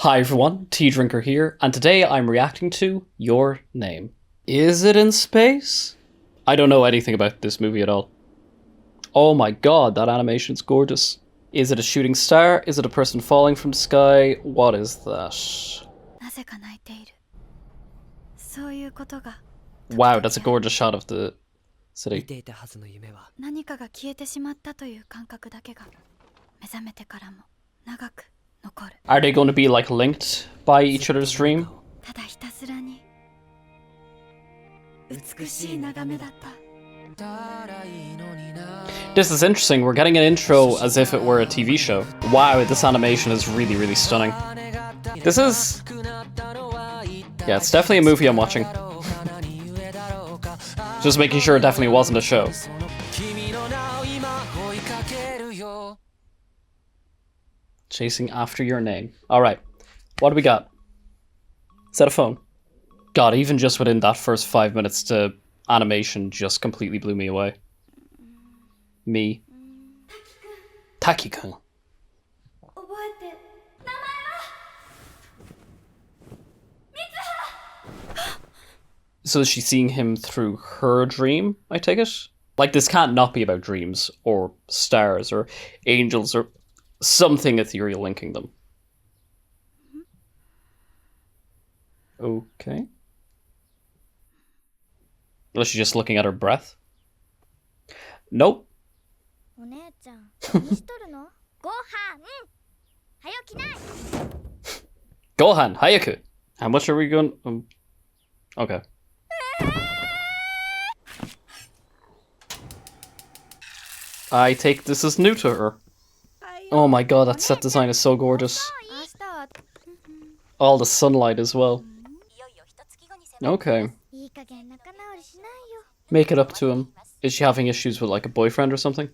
Hi everyone, Tea Drinker here, and today I'm reacting to Your Name. Is it in space? I don't know anything about this movie at all. Oh my god, that animation's gorgeous. Is it a shooting star? Is it a person falling from the sky? What is that? Wow, that's a gorgeous shot of the city. Are they going to be like linked by each other's dream? This is interesting, we're getting an intro as if it were a TV show. Wow, this animation is really, really stunning. This is... yeah, it's definitely a movie I'm watching. Just making sure it definitely wasn't a show. Chasing after your name. Alright, what do we got? Is that a phone? God, even just within that first 5 minutes, the animation just completely blew me away. Me. Taki-kun. So is she seeing him through her dream, I take it? Like, this can't not be about dreams, or stars, or angels, or something ethereal linking them. Okay. Was she just looking at her breath? Nope. Gohan, Hayaku. How much are we going? Okay. I take this as new to her. Oh my god, that set design is so gorgeous. All the sunlight as well. Okay. Make it up to him. Is she having issues with like a boyfriend or something?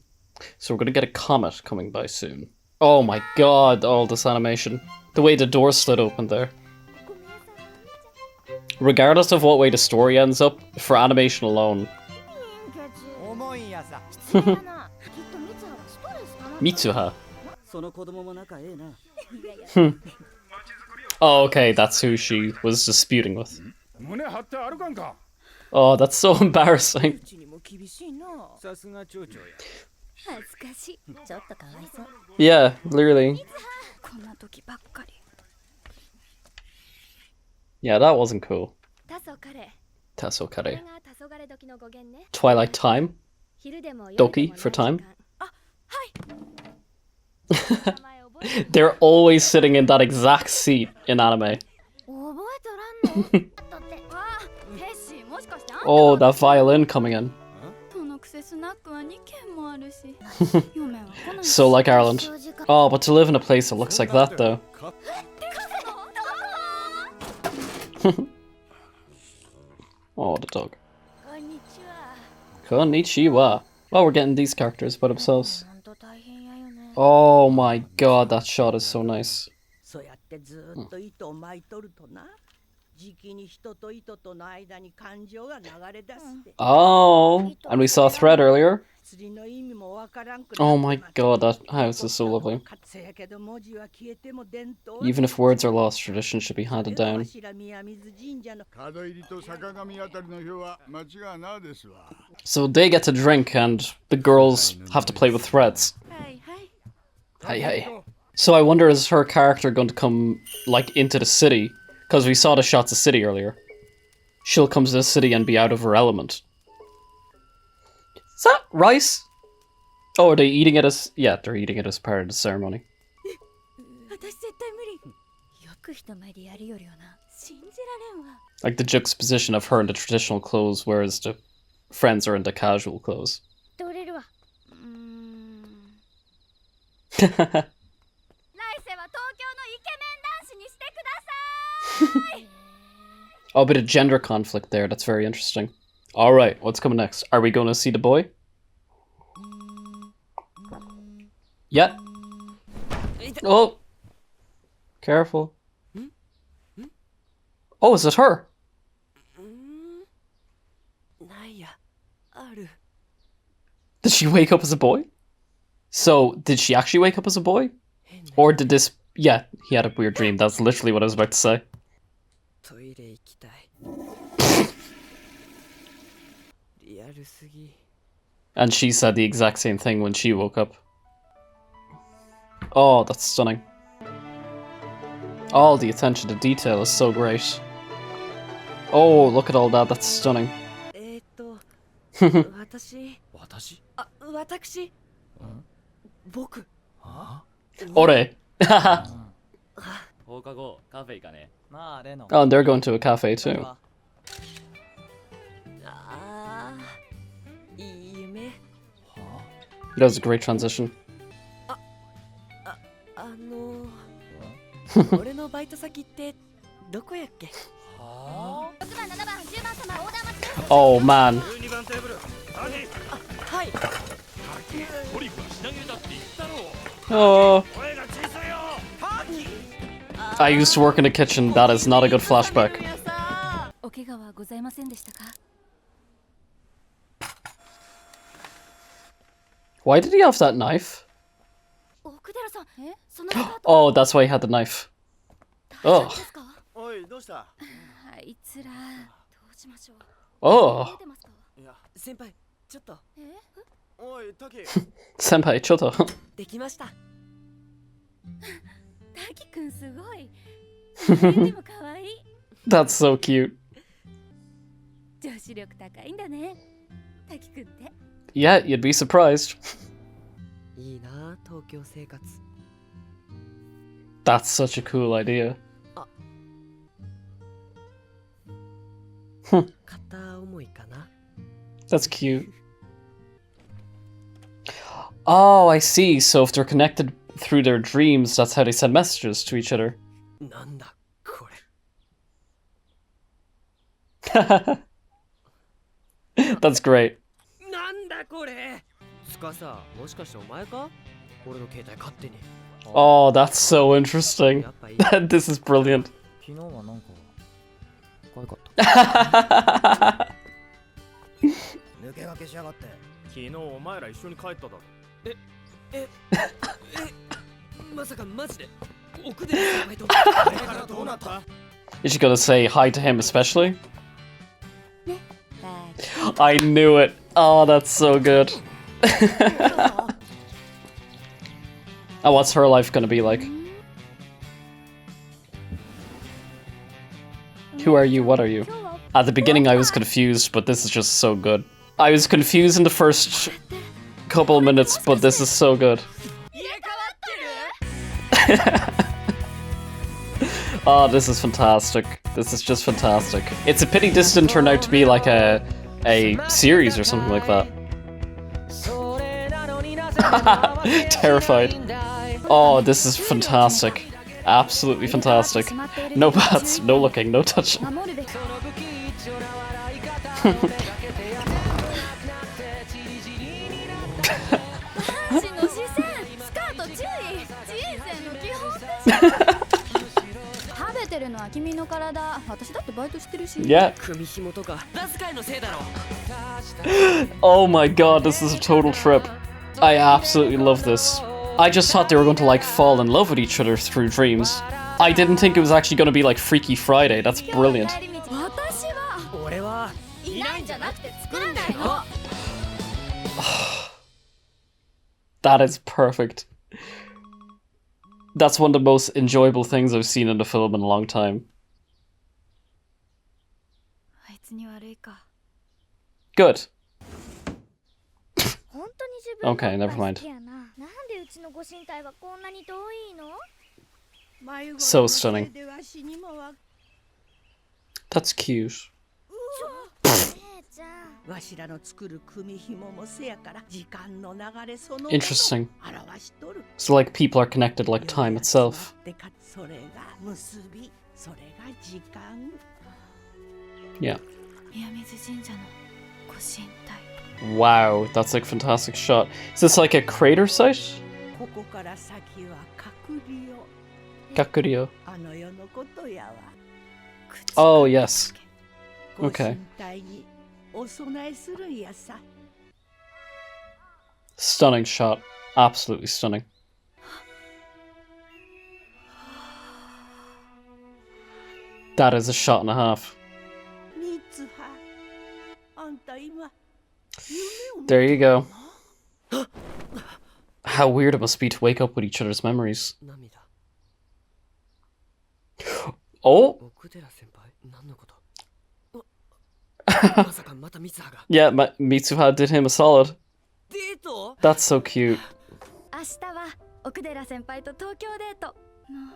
So we're gonna get a comet coming by soon. Oh my god, all this animation. The way the door slid open there. Regardless of what way the story ends up, for animation alone. Mitsuha. Oh, okay, that's who she was disputing with. Oh, that's so embarrassing. Yeah, literally. Yeah, that wasn't cool. Tasokare. Twilight time. Doki for time. They're always sitting in that exact seat in anime. Oh, that violin coming in. So like Ireland. Oh, but to live in a place that looks like that though. Oh, the dog. Konnichiwa. Oh, we're getting these characters by themselves. Oh my god, that shot is so nice. Oh, and we saw a thread earlier. Oh my god, that house is so lovely. Even if words are lost, tradition should be handed down. So they get to drink and the girls have to play with threads. Hey. So I wonder, is her character going to come, like, into the city? Because we saw the shots of city earlier. She'll come to the city and be out of her element. Is that rice? Oh, are they eating it as... yeah, they're eating it as part of the ceremony. Like the juxtaposition of her in the traditional clothes, whereas the friends are in the casual clothes. Oh, a bit of gender conflict there, that's very interesting. Alright, what's coming next? Are we going to see the boy? Yeah. Oh! Careful. Oh, is it her? Did she wake up as a boy? So, did she actually wake up as a boy? Or did this Yeah, he had a weird dream. That's literally what I was about to say. トイレ行きたい。リアルすぎ。 And she said the exact same thing when she woke up. Oh, that's stunning. All the attention to detail is so great. Oh, look at all that. That's stunning. 私 私 あ、私 僕 Ore. 放課後カフェ行かね。なあレノ Oh, and they're going to a cafe too. あーいい夢 That was a great transition. 俺のバイト先ってどこやっけ Oh man. 12番テーブル何はい トリックは品切れだって言ったろ Oh. 声が小さいよ I used to work in a kitchen. That is not a good flashback. お怪我はございませんでしたか Why did he have that knife? 奥寺さんそのスカート Oh, that's why he had the knife. 大 Oh. 丈夫ですかおいどうしたあいつらどうしましょう Oh. 出てますかいや先輩ちょっとおいタキ Senpai, choto. できました 滝くんすごいでも可愛い That's so cute. 女子力高いんだね滝くんって Yeah, you'd be surprised. いいな東京生活 That's such a cool idea. 片思いかな That's cute. Oh, I see. So if they're connected through their dreams, that's how they send messages to each other. なんだこれ That's great. なんだこれつかさもしかしてお前か俺の携帯勝手に Oh, that's so interesting. やっぱいい This is brilliant. 昨日はなんか可愛かった。抜け駆けしやがって昨日お前ら一緒に帰っただろ。まさかマジで奥寺先輩とあれからどうなった Is she gonna say hi to him especially? は I knew it. Oh, that's so good. Oh, what's her life gonna be like? Who are you? What are you? At the beginning, I was confused, but this is just so good. I was confused in the first couple minutes, but this is so good. Oh, this is fantastic. This is just fantastic. It's a pity this didn't turn out to be like a series or something like that. Terrified. Oh, this is fantastic. Absolutely fantastic. No bats, no looking, no touching. 守るべき 私の視線スカート注意人生の基本でしょ食べてるのは君の体私だってバイトしてるし Yeah. 組紐とか出す会のせいだろ Oh my god, this is a total trip. I absolutely love this. I just thought they were going to like fall in love with each other through dreams. I didn't think it was actually going to be like Freaky Friday. That's brilliant. 私は俺はいないんじゃなくて作らないの That is perfect. That's one of the most enjoyable things I've seen in a film in a long time. あいつに悪いか Good. 本当に自分の Okay, never mind. 好きやな。なんでうちのご神体はこんなに遠いの So stunning. That's cute. 姉ちゃん。わしらの作る組紐もせやから時間の流れそのものを Interesting. 表しとる So like people are connected like time itself. でかつそれが結びそれが時間 Yeah. 宮水神社のご神体 Wow, that's like a fantastic shot. Is this like a crater site? ここから先は隔離を Gakurio. あの世のことやわ Oh, yes. ご Okay. 神体にお供えするんやさ Stunning shot. Absolutely stunning. That is a shot and a half. 三葉あんた今夢を見 There you go. How weird it must be to wake up with each other's memories. 涙 Oh! 奥寺先輩何のことまさかまた三葉が Yeah, Mitsuha did him a solid. デート That's so cute. 明日は奥寺先輩と東京デートのは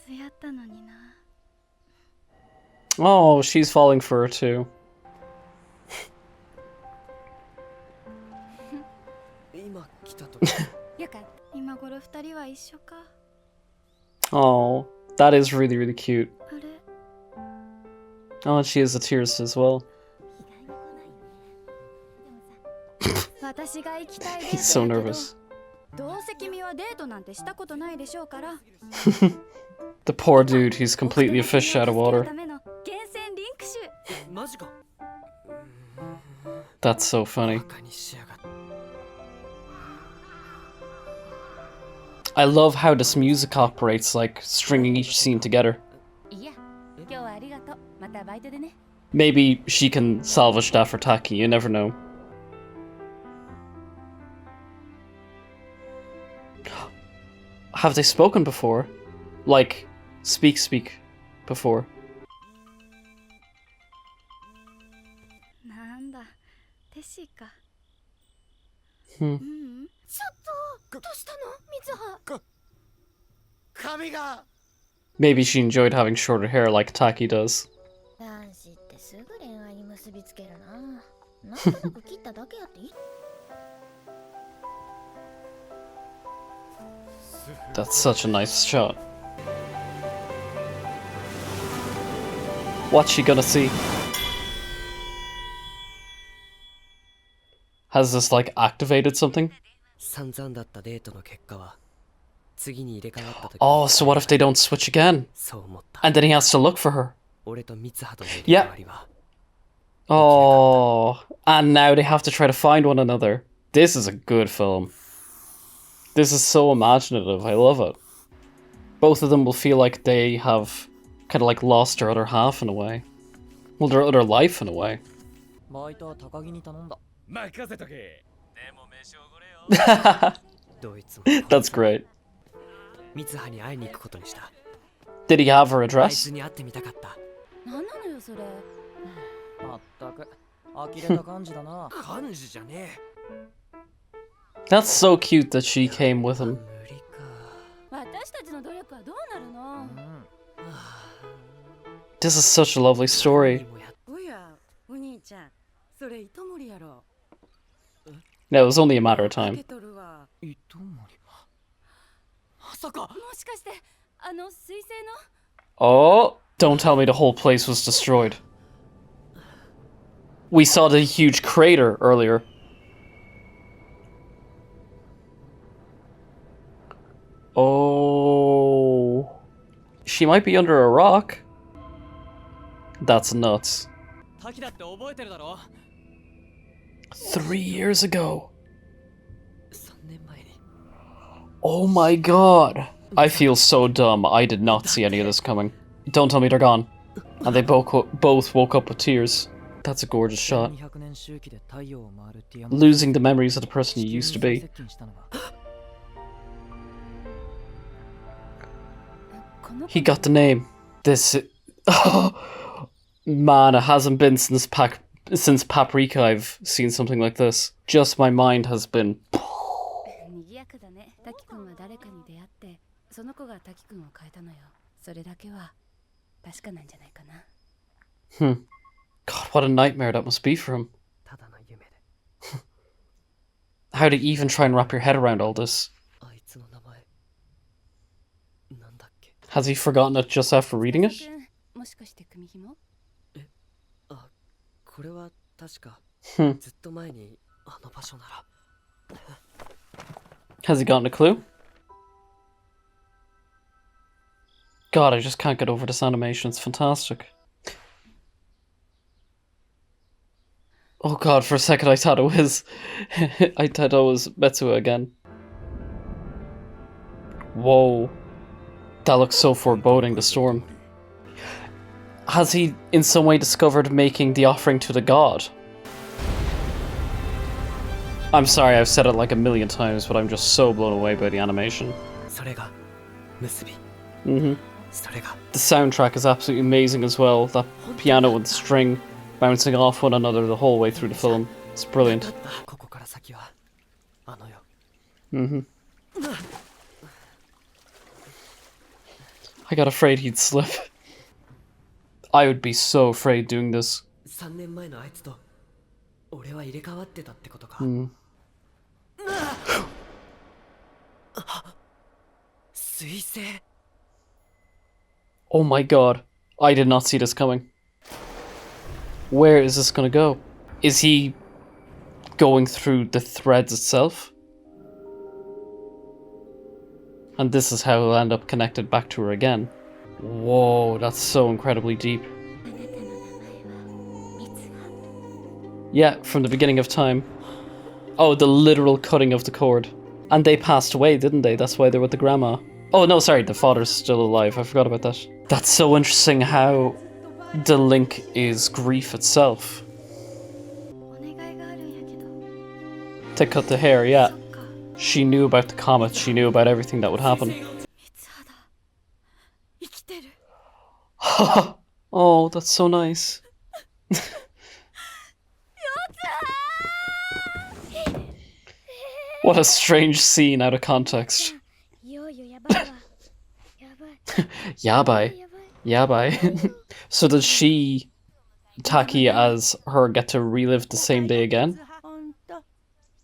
ずやったのにな。 Oh, she's falling for her too. 今来たとよかった。今頃二人は一緒か。 Oh, that is really, really cute. あれ Oh, and she has the tears as well. 私が行きたいデー He's so トだけど nervous. どうせ君はデートなんてしたことないでしょうから。 The poor dude, he's completely a fish out of water. ための厳選リンク集。マジか That's so funny. バカにしやがって I love how this music operates, like stringing each scene together. いや、今日はありがとう。またバイトでね。 Maybe she can salvage that for Taki, you never know. Have they spoken before? Like, speak before? なんだ、テシーか。 Hmm. ちょっと、どうしたの、水葉。髪が Maybe she enjoyed having shorter hair like Taki does. 男子ってすぐ恋愛に結びつけるな。なんとなく切っただけやっていい That's such a nice shot. What's she gonna see? Has this like activated something? 散々だったデートの結果は次に入れ替わった時 Oh, so what if they don't switch again? そう思った And then he has to look for her. 俺と三葉との入れ替わりは Oh, and now they have to try to find one another. This is a good film. This is so imaginative. I love it. Both of them will feel like they have kind of like lost their other half in a way. Well, their other life in a way. バイトは高木に頼んだ。任せとけ。でも飯おごれよ。どいつも That's great. 三葉に会いに行くことにした Did he have her あい address? つに会ってみたかったなんなのよ、それ。まったく呆れた感じだな。感じじゃね That's so cute that she came with え him. 無理か私たちの努力はどうなるの。 This is such a lovely story. もやおやお兄ちゃんそれ糸森やろ No, it was only a matter of 受 time. け取るわ糸森まさかもしかして、水星の。 Oh, don't tell me the whole place was destroyed. We saw the huge crater earlier. Oh. She might be under a rock. That's nuts. 滝だって覚えてるだろ。 3 years ago. 3年前に Oh my god. I feel so dumb. I did not see any of this coming. Don't tell me they're gone. And they both woke up with tears. That's a gorgeous shot. 200年周期で太陽を回るっていう Losing the memories of the person you used to be. 接近したのが この子 He got the name. This. Man, it hasn't been since Paprika I've seen something like this. Just my mind has been. 賑やかだね。滝くんは誰かに出会って、その子が滝くんを変えたのよ。それだけは確かなんじゃないかな。 God, what a nightmare that must be for him. ただの夢で How to even try and wrap your head around all this? あいつの名前なんだっけ Has he forgotten it just after reading it? くん、もしかして組紐？あこれは確か Hmm. ずっと前にあの場所なら Has he gotten a clue? God, I just can't get over this animation. It's fantastic. Oh god, for a second I thought it was... I thought it was Metsuo again. Whoa. That looks so foreboding, the storm. Has he in some way discovered making the offering to the god? I'm sorry, I've said it like a million times, but I'm just so blown away by the animation. それが結び Mm-hmm. それが The soundtrack is absolutely amazing as well. That piano and string bouncing off one another the whole way through the film. It's brilliant. ここから先はあの世 Mm-hmm. I got afraid he'd slip. I would be so afraid doing this. 3年前のあいつと俺は入れ替わってたってことか Mm. 彗星 Oh my god. I did not see this coming. Where is this gonna go? Is he going through the threads itself? And this is how he'll end up connected back to her again. Whoa, that's so incredibly deep. Yeah, from the beginning of time. Oh, the literal cutting of the cord. And they passed away, didn't they? That's why they're with the grandma. Oh, no, sorry, the father's still alive. I forgot about that. That's so interesting how the link is grief itself. お願いがあるんやけど。 To cut the hair, yeah. She knew about the comet, she knew about everything that would happen. 三葉生きてる。 Oh, that's so nice. What a strange scene out of context. いよいよやばいわやばい Yabai. やばい Yabai. So did she, Taki as her, get to relive the same day again? あんた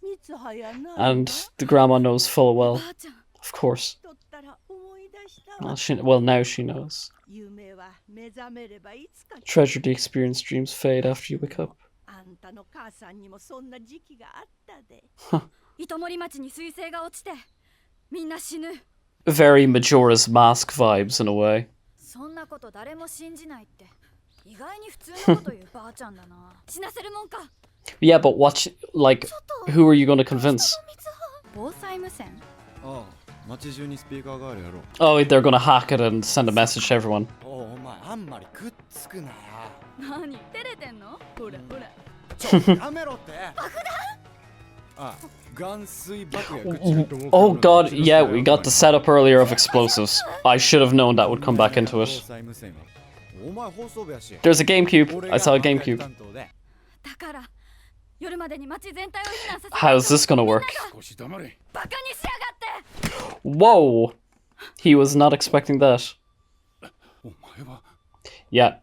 三葉やな And the grandma knows full お well, ばあちゃん。 of course. とったら思い出したわ Well, now she knows. 夢は目覚めればいつか Treasure the experience, dreams fade after you wake up. あんたの母さんにもそんな時期があったで糸森町に彗星が落ちてみんな死ぬ。 Very Majora's Mask vibes in a way. そんなこと誰も信じないって意外に普通のこと言うばあちゃんだな。死なせるもんか。 Yeah, but what, like, who are you going to convince? 防災無線。ああ街中にスピーカーがあるやろ Oh, they're going to hack it and send a message to everyone. お前あんまりくっつくなよ何照れてんの？ほらほら。やめろって爆弾あ含水爆薬 Oh god, yeah, we got the setup earlier of explosives. I should have known that would come back into it. お前放送部やし There's a GameCube. I saw a GameCube. だから夜までに町全体を避難させ。 How's this gonna work? 少し黙れ バカにしやがって。 Whoa! He was not expecting that. お前は Yeah.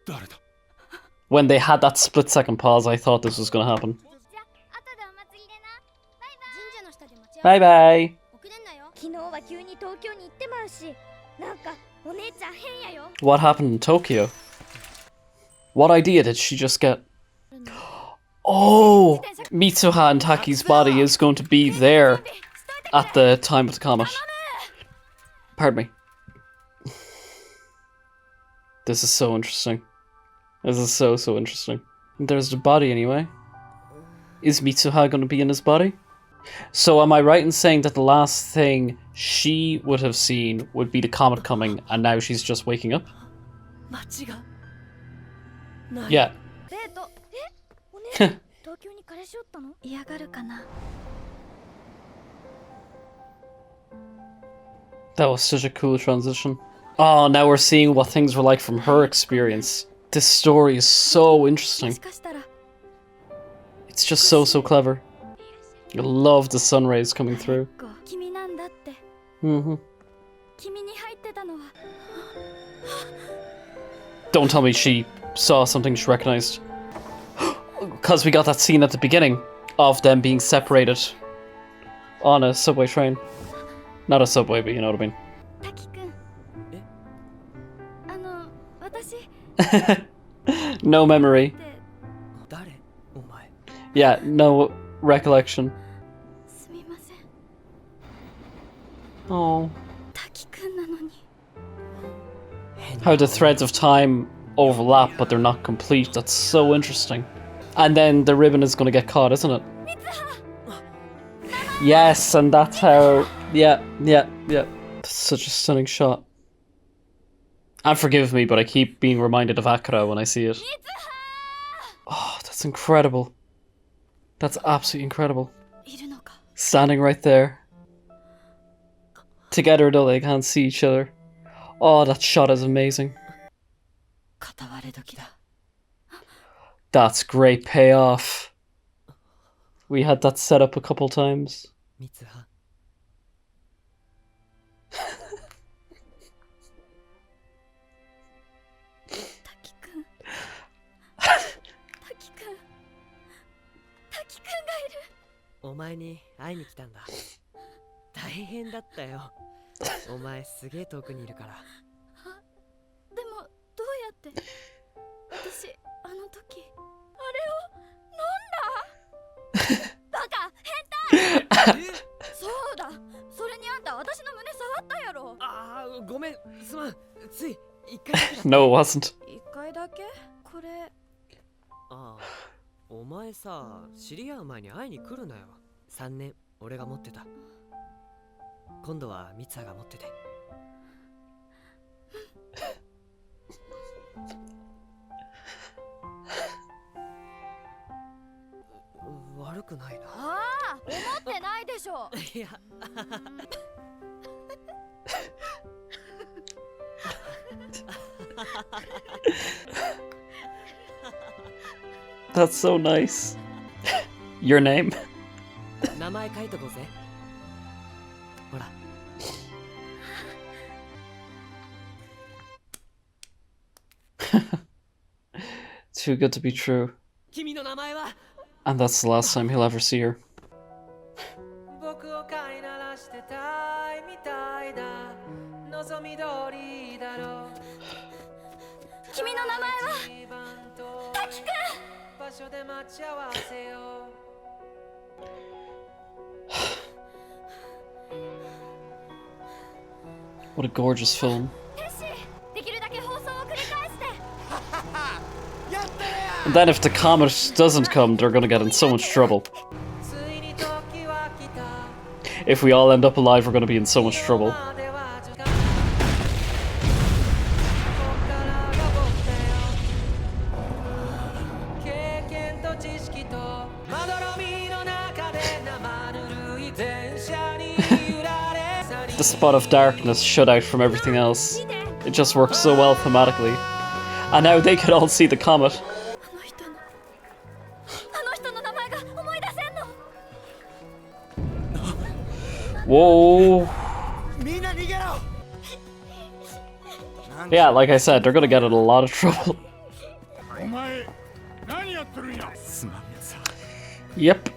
誰だ When they had that split second pause, I thought this was gonna happen. じゃあ後でお祭りでなバイバイ神社の下で待ち合わ Bye bye! 遅れんなよ昨日は急に東京に行ってまうしなんかお姉ちゃん変やよ What happened in Tokyo? What idea did she just get? Oh! Mitsuha and Taki's body is going to be there at the time of the comet. Pardon me. This is so interesting. This is so interesting. There's the body anyway. Is Mitsuha going to be in his body? So am I right in saying that the last thing she would have seen would be the comet coming and now she's just waking up? 街がない Yeah. デート。お姉ちゃん東京に彼氏おったの嫌がるかな。 That was such a cool transition. Oh, now we're seeing what things were like from her experience. This story is so も interesting. しかしたら It's just so clever. I love the sun rays coming through. 君なんだって。 hmm 君に入ってたのは。 Don't tell me she saw something she recognized. Because we got that scene at the beginning of them being separated on a subway train. Not a subway, but you know what I mean. 滝くん。え？私 No memory. って。誰お前 Yeah, no recollection. すみません。 Oh. 滝くんなのに。 How the threads of time overlap, but they're not complete. That's so interesting. And then the ribbon is going to get caught, isn't it? Yes, and that's how... Yeah. That's such a stunning shot. And forgive me, but I keep being reminded of Akira when I see it. Oh, that's incredible. That's absolutely incredible. いるのか Standing right there. Together though, they can't see each other. Oh, that shot is amazing. 片割れ時だ That's great payoff. We had that set up a couple times. 三葉滝くん滝くんがいるお前に会いに来たんだ大変だったよお前すげえ遠くにいるからでもどうやって私あの時あれを飲んだバカ変態そうだそれにあんた私の胸触ったやろああごめんすまんつい一回だけだ No, it wasn't. 一回だけこれああお前さ知り合う前に会いに来るなよ3年俺が持ってた今度はミツハが持ってて悪くないなああ思ってないでしょいや That's so nice. Your name? 名前書いとこうぜほら Too good to be true. 君の名前は And that's the last time he'll ever see her. 僕を飼いならしてたいみたいだ望み通りだろう君の名前は滝くん場所で待ち合わせよう What a gorgeous film. テッシーできるだけ放送を繰り返して And then if the comet doesn't come, they're gonna get in so much trouble. ついに時は来た If we all end up alive, we're gonna be in so much trouble. までは時間こっからが僕だよ経験と知識とまどろみの中で生ぬるい電車に揺られ The spot of darkness shut out from everything else. It just works so well thematically. And now they could all see the comet. あの人の名前が思い出せんの Whoa. みんな逃げろ Yeah, like I said, they're gonna get in a lot of trouble. お前何やってるんやすまんさ Yep.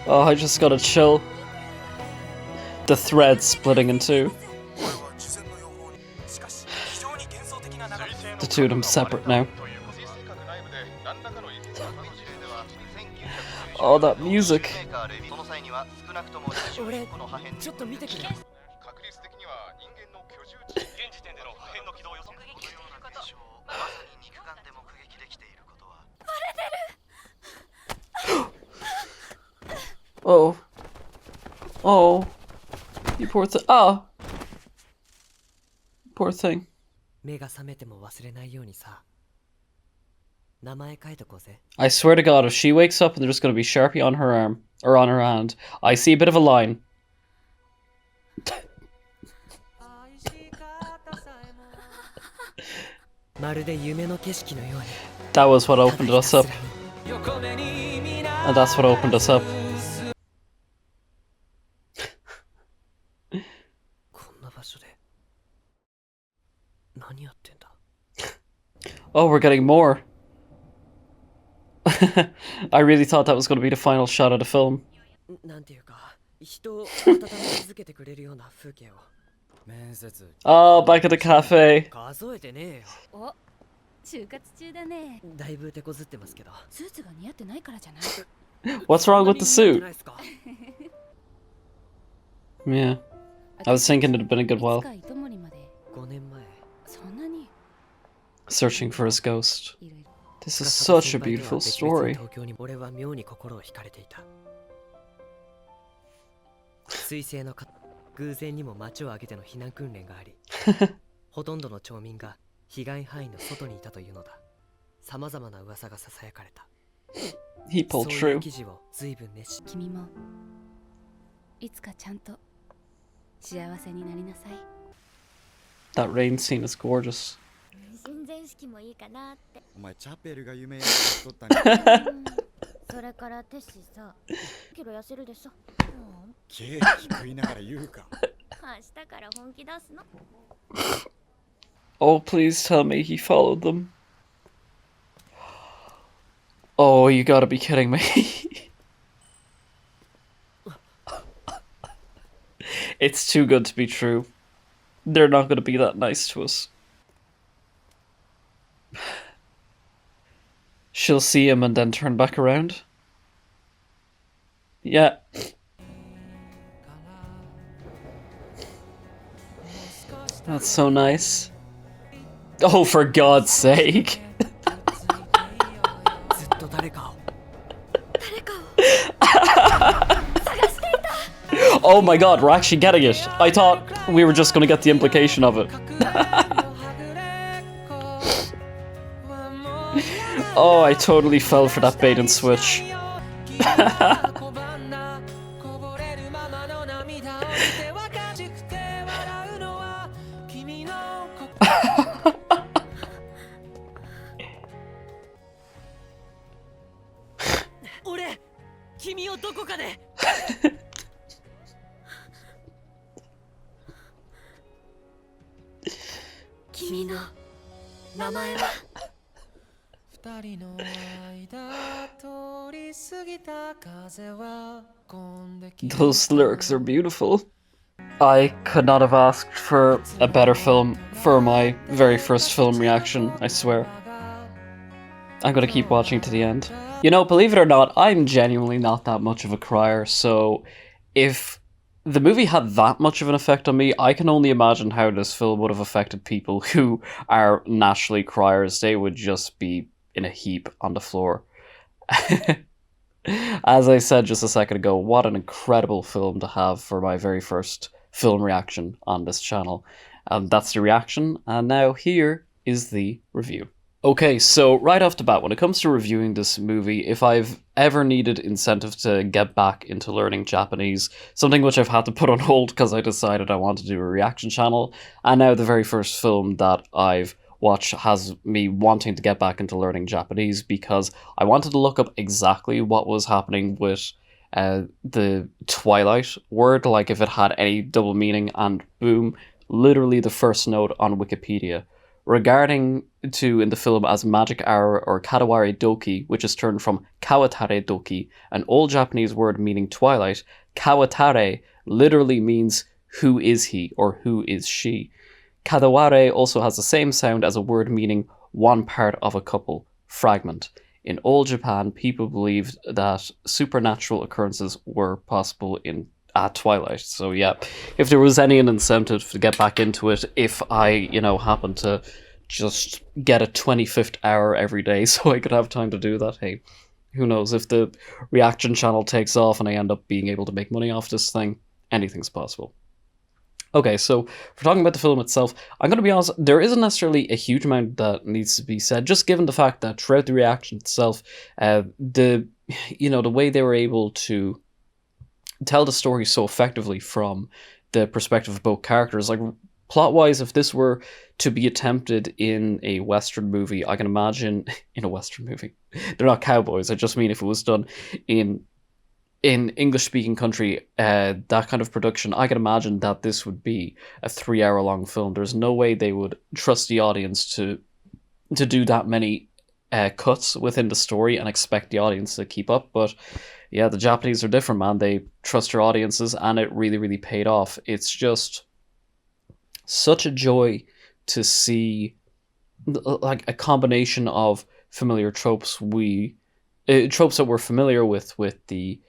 Oh, I just gotta chill. The thread splitting in two. The two of them separate now. Oh, that music. 俺ちょっと見てくれ確率的には人間の居住地現時点での破片の軌道予測このような現象をまさに肉眼で目撃できていることは Oh. Oh. You poor thing. Ah. Poor thing. 目が覚めても忘れないようにさ名前書いとこうぜ I swear to God, if she wakes up and there's going to be Sharpie on her arm, or on her hand, I see a bit of a line. まるで夢の景色のように That was what opened us up. And that's what opened us up. こんな場所で何やってんだ Oh, we're getting more. I really thought that was going to be the final shot of the film. なんていうか人を温め続けてくれるような風景を 面接 Oh, back at the cafe. 数えてねえよお就活中だねだいぶ手こずってますけどスーツが似合ってないからじゃない What's wrong with the そんなに似合って suit? ないっすか Yeah. I was thinking it had been a good while. いつか糸森まで5年前そんなに Searching for his ghost. いろいろ This is such a beautiful story. 東京に俺は妙に心を惹かれていた彗星のか偶然にも町を挙げての避難訓練がありほとんどの町民が被害範囲の外にいたというのだ。さまざまな噂がささやかれた。 He pulled そういう true. 記事を随分熱心。君もいつかちゃんと幸せになりなさい。 That rain scene is gorgeous. 神前式もいいかなって。お前チャペルが夢やっとったんや。それからテッシーさ、キロ痩せるでしょ。ケーキ食いながら言うか。明日から本気出すの。 Oh, please tell me he followed them. Oh, you gotta be kidding me. It's too good to be true. They're not gonna be that nice to us. She'll see him and then turn back around. Yeah. That's so nice. Oh, for God's sake. ずっと誰かを Oh my god, we're actually getting it. I thought we were just gonna get the implication of it. Oh, I totally fell for that bait and switch.俺君をどこかで君の名前は Those lyrics are beautiful. I could not have asked for a better film for my very first film reaction, I swear. I'm gonna keep watching to the end. You know, believe it or not, I'm genuinely not that much of a crier, so if the movie had that much of an effect on me, I can only imagine how this film would have affected people who are naturally criers. They would just be in a heap on the floor. As I said just a second ago, what an incredible film to have for my very first film reaction on this channel. That's the reaction, and now here is the review. Okay, so right off the bat, when it comes to reviewing this movie, if I've ever needed incentive to get back into learning Japanese, something which I've had to put on hold because I decided I wanted to do a reaction channel, and now the very first film that I've watched has me wanting to get back into learning Japanese because I wanted to look up exactly what was happening with the Twilight word, like if it had any double meaning, and boom, literally the first note on Wikipedia. Regarding to in the film as magic hour or Katawari Doki, which is turned from Kawatare Doki, an old Japanese word meaning twilight, Kawatare literally means who is he or who is she. Kadaware also has the same sound as a word meaning one part of a couple, fragment. In old Japan, people believed that supernatural occurrences were possible at Twilight. So yeah, if there was any incentive to get back into it, if I, happen to just get a 25th hour every day so I could have time to do that, hey, who knows, if the reaction channel takes off and I end up being able to make money off this thing, anything's possible. Okay, so for talking about the film itself, I'm going to be honest, there isn't necessarily a huge amount that needs to be said, just given the fact that throughout the reaction itself, the way they were able to tell the story so effectively from the perspective of both characters. Like, plot-wise, if this were to be attempted in a Western movie, I can imagine... In a Western movie. They're not cowboys, I just mean if it was done in English-speaking country, that kind of production, I can imagine that this would be a 3-hour-long film. There's no way they would trust the audience to do that many cuts within the story and expect the audience to keep up, but... yeah, the Japanese are different, man. They trust their audiences, and it really, really paid off. It's just such a joy to see like a combination of familiar tropes tropes that we're familiar with the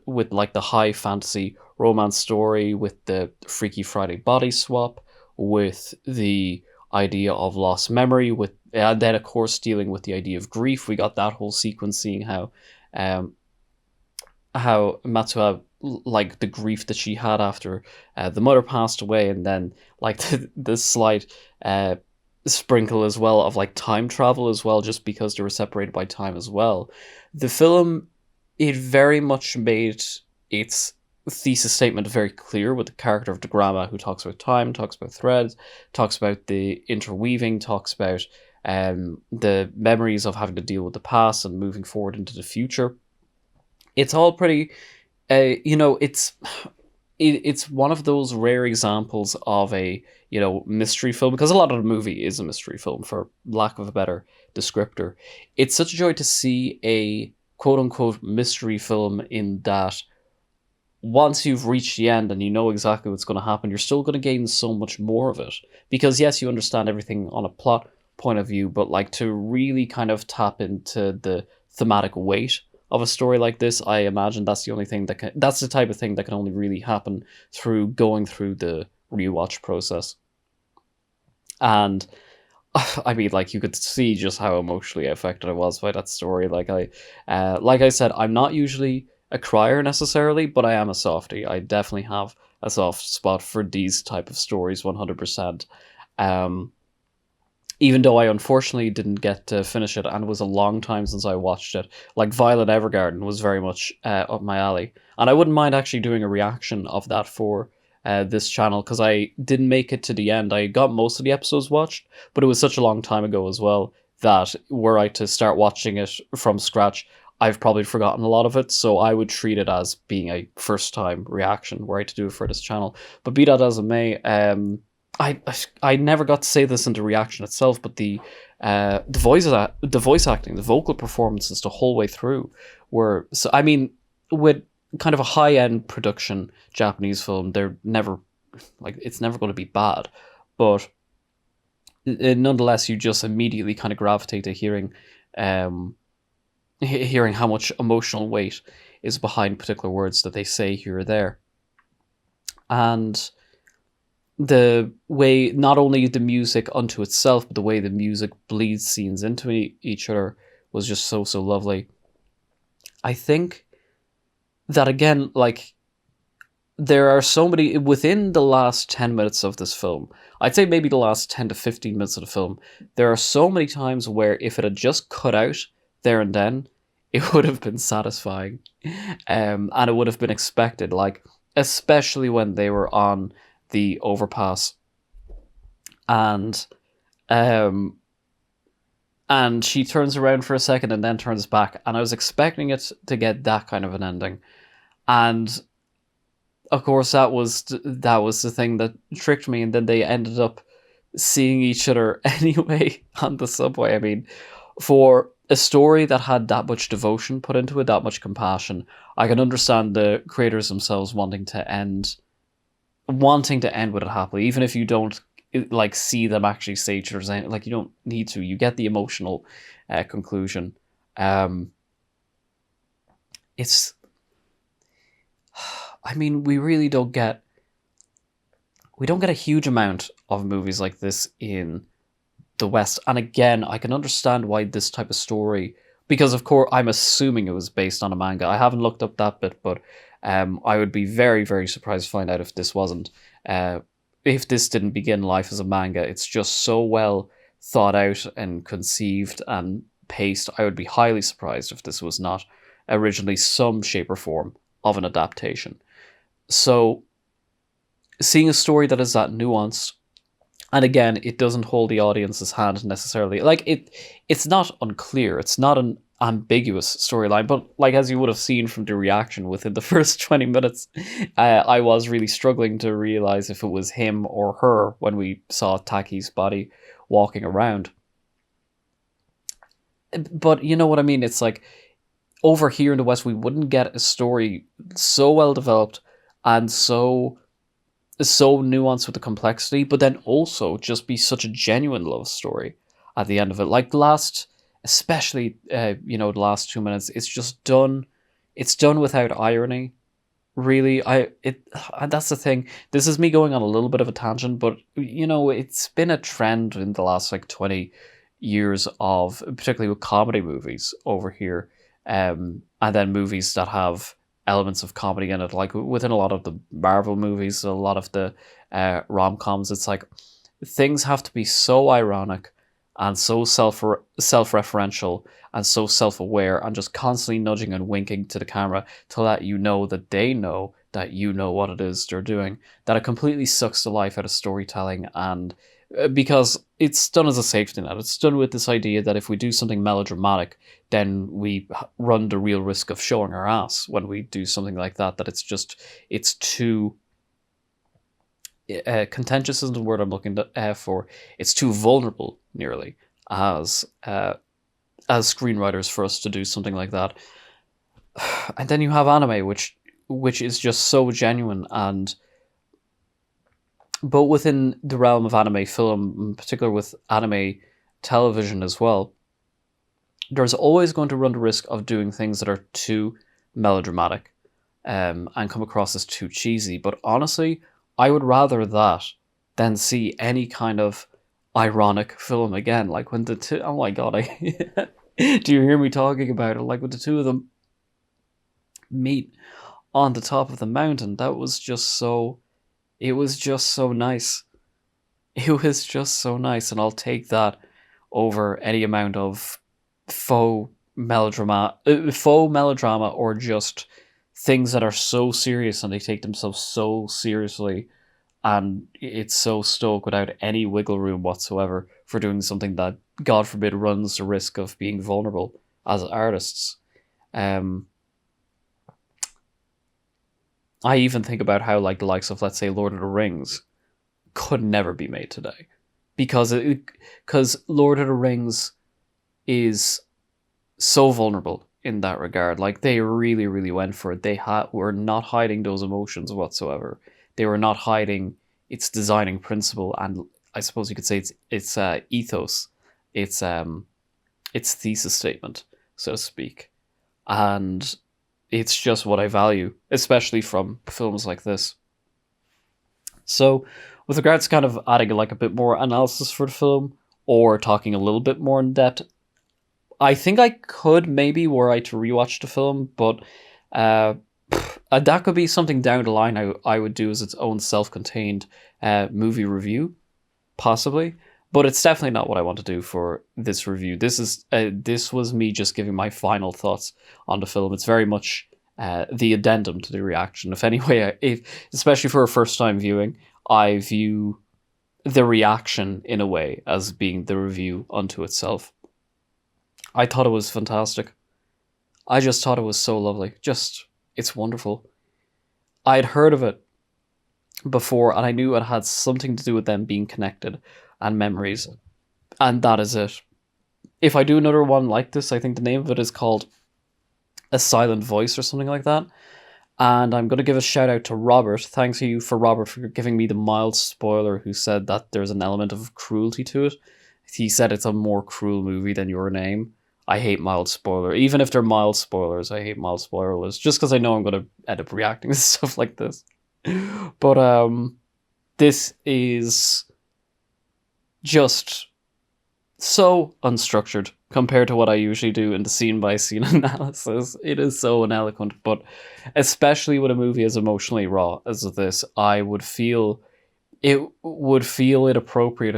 with like the high fantasy romance story, with the Freaky Friday body swap, with the idea of lost memory, and then of course dealing with the idea of grief. We got that whole sequence, seeing how Matsuha like the grief that she had after the mother passed away, and then like the slight sprinkle as well of like time travel as well, just because they were separated by time as well. The film, it very much made its thesis statement very clear with the character of Degrama, who talks about time, talks about threads, talks about the interweaving, talks about the memories of having to deal with the past and moving forward into the future. It's all pretty, it's one of those rare examples of a, mystery film, because a lot of the movie is a mystery film, for lack of a better descriptor. It's such a joy to see a quote-unquote mystery film, in that once you've reached the end and you know exactly what's going to happen, you're still going to gain so much more of it. Because yes, you understand everything on a plot point of view, but like to really kind of tap into the thematic weight of a story like this, I imagine that's the only thing that's the type of thing that can only really happen through going through the rewatch process. And I mean, like, you could see just how emotionally affected I was by that story. Like I said, I'm not usually a crier necessarily, but I am a softie. I definitely have a soft spot for these type of stories, 100%. Even though I unfortunately didn't get to finish it, and it was a long time since I watched it. Like, Violet Evergarden was very much up my alley. And I wouldn't mind actually doing a reaction of that for this channel, because I didn't make it to the end. I got most of the episodes watched, but it was such a long time ago as well that were I to start watching it from scratch, I've probably forgotten a lot of it, so I would treat it as being a first-time reaction were I to do it for this channel. But be that as it may, I never got to say this in the reaction itself, but the voice acting, the vocal performances the whole way through were, so I mean, with kind of a high-end production Japanese film, they're never, like, it's never going to be bad, but nonetheless, you just immediately kind of gravitate to hearing how much emotional weight is behind particular words that they say here or there. And the way, not only the music unto itself, but the way the music bleeds scenes into each other was just so lovely. I think that, again, like, there are so many, within the last 10 minutes of this film, I'd say maybe the last 10 to 15 minutes of the film, there are so many times where if it had just cut out there and then, it would have been satisfying, and it would have been expected, like, especially when they were on the overpass, and she turns around for a second and then turns back, and I was expecting it to get that kind of an ending, and of course that was the thing that tricked me, and then they ended up seeing each other anyway on the subway. I mean, for a story that had that much devotion put into it, that much compassion, I can understand the creators themselves wanting to end with it happily, even if you don't like see them actually say each other's name. Like, you don't need to. You get the emotional conclusion. It's, I mean, we don't get a huge amount of movies like this in the West. And again, I can understand why this type of story, because of course I'm assuming it was based on a manga. I haven't looked up that bit, but I would be very, very surprised to find out if this wasn't, if this didn't begin life as a manga. It's just so well thought out and conceived and paced. I would be highly surprised if this was not originally some shape or form of an adaptation. So seeing a story that is that nuanced, and again, it doesn't hold the audience's hand necessarily. Like, it's not unclear. It's not an ambiguous storyline. But, like, as you would have seen from the reaction within the first 20 minutes, I was really struggling to realize if it was him or her when we saw Taki's body walking around. But you know what I mean? It's like, over here in the West, we wouldn't get a story so well developed and so nuanced with the complexity, but then also just be such a genuine love story at the end of it. Like, especially the last 2 minutes, it's just done. It's done without irony, really. That's the thing. This is me going on a little bit of a tangent, but it's been a trend in the last 20 years of, particularly with comedy movies over here, and then movies that have elements of comedy in it. Like within a lot of the Marvel movies, a lot of the rom-coms, it's like things have to be so ironic and so self-referential and so self-aware and just constantly nudging and winking to the camera to let you know that they know that you know what it is they're doing, that it completely sucks the life out of storytelling. And because it's done as a safety net, it's done with this idea that if we do something melodramatic, then we run the real risk of showing our ass when we do something like that, that it's too contentious isn't the word I'm looking for. It's too vulnerable, nearly, as screenwriters for us to do something like that. And then you have anime, which is just so genuine, and but within the realm of anime film, in particular with anime television as well, there's always going to run the risk of doing things that are too melodramatic and come across as too cheesy. But honestly, I would rather that than see any kind of ironic film again. Like when the two, oh my god, do you hear me talking about it? Like when the two of them meet on the top of the mountain, that was just so, it was just so nice. It was just so nice, and I'll take that over any amount of faux melodrama, or just things that are so serious and they take themselves so seriously, and it's so stoic without any wiggle room whatsoever for doing something that, God forbid, runs the risk of being vulnerable as artists. I even think about how, like, the likes of, let's say, Lord of the Rings could never be made today, because Lord of the Rings is so vulnerable in that regard. Like, they really, really went for it. They were not hiding those emotions whatsoever. They were not hiding its designing principle, and I suppose you could say its ethos, its thesis statement, so to speak. And it's just what I value, especially from films like this. So, with regards to kind of adding like a bit more analysis for the film, or talking a little bit more in depth, I think I could maybe were I to rewatch the film, but that could be something down the line I would do as its own self-contained movie review, possibly. But it's definitely not what I want to do for this review. This was me just giving my final thoughts on the film. It's very much the addendum to the reaction. Especially for a first-time viewing, I view the reaction in a way as being the review unto itself. I thought it was fantastic. I just thought it was so lovely. It's wonderful. I'd heard of it before, and I knew it had something to do with them being connected and memories, and that is it. If I do another one like this, I think the name of it is called A Silent Voice or something like that, and I'm going to give a shout out to Robert. Thanks to you for Robert for giving me the mild spoiler, who said that there's an element of cruelty to it. He said it's a more cruel movie than Your Name. I hate mild spoiler. Even if they're mild spoilers, I hate mild spoilers, just because I know I'm going to end up reacting to stuff like this. But this is just so unstructured compared to what I usually do in the scene-by-scene analysis. It is so ineloquent, but especially with a movie as emotionally raw as this, I would feel it appropriate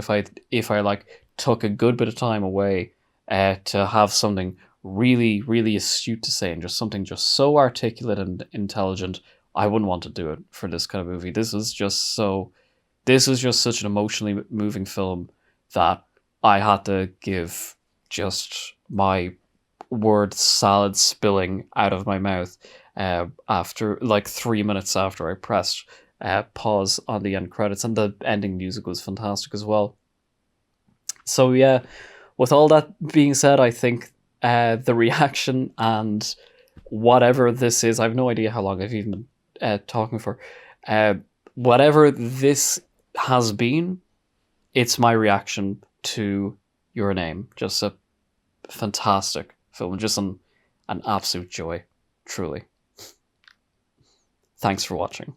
if I like took a good bit of time away to have something really, really astute to say, and just something just so articulate and intelligent. I wouldn't want to do it for this kind of movie. This was just such an emotionally moving film that I had to give just my word salad spilling out of my mouth after like 3 minutes after I pressed pause on the end credits, and the ending music was fantastic as well. So yeah, with all that being said, I think the reaction and whatever this is, I have no idea how long I've even been talking for, whatever this has been, it's my reaction to Your Name. Just a fantastic film, just an absolute joy, truly. Thanks for watching.